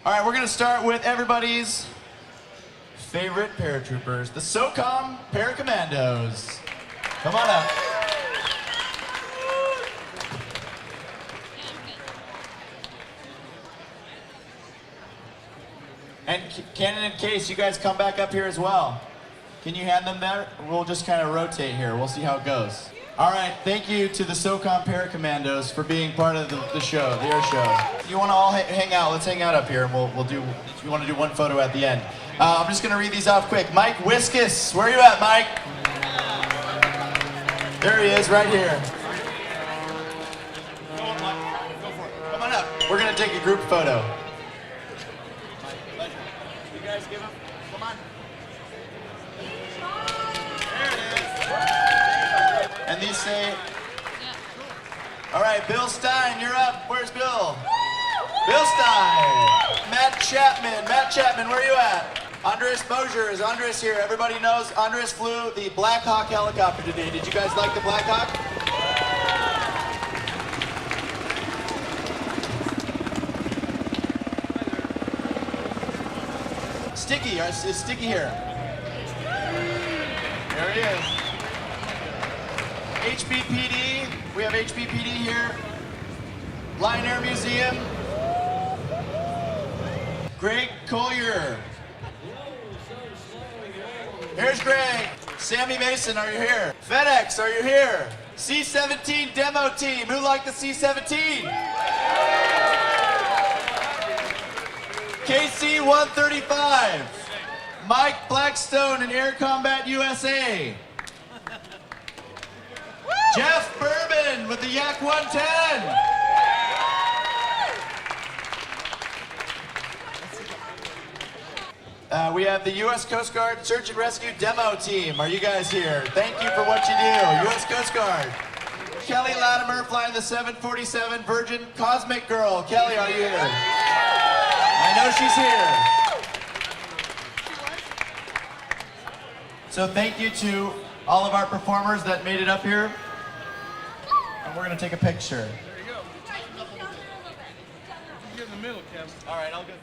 All right, we're gonna start with everybody's favorite paratroopers, the SOCOM Paracommandos. Come on up. And Cannon and Case, you guys come back up here as well. Can you hand them that? We'll just kind of rotate here. We'll see how it goes. All right, thank you to the SOCOM Paracommandos for being part of the show, the air show. You want to all hang out? Let's hang out up here, and we'll do. We want to do one photo at the end. I'm just gonna read these off quick. Mike Wiskus, where are you at, Mike? There he is, right here. Go on, Mike. Go for it. Come on up. We're gonna take a group photo. You guys give him. Come on. There it is. And these say. All right, Bill Stein, you're up. Where's Bill? Bill Stein. Matt Chapman. Matt Chapman, where are you at? Andres Mosier. Is Andres here? Everybody knows Andres flew the Black Hawk helicopter today. Did you guys like the Black Hawk? Sticky. Is Sticky here? There he is. HBPD. We have HBPD here. Lion Air Museum. Greg Collier. Here's Greg. Sammy Mason, are you here? FedEx, are you here? C-17 demo team. Who liked the C-17? KC-135. Mike Blackstone and Air Combat USA. Jeff Bourbon with the Yak 110. We have the U.S. Coast Guard Search and Rescue Demo Team. Are you guys here? Thank you for what you do. U.S. Coast Guard. Kelly Latimer flying the 747 Virgin Cosmic Girl. Kelly, are you here? I know she's here. So thank you to all of our performers that made it up here. And we're going to take a picture. There you go. Get in the middle, Kevin. All right, I'll go.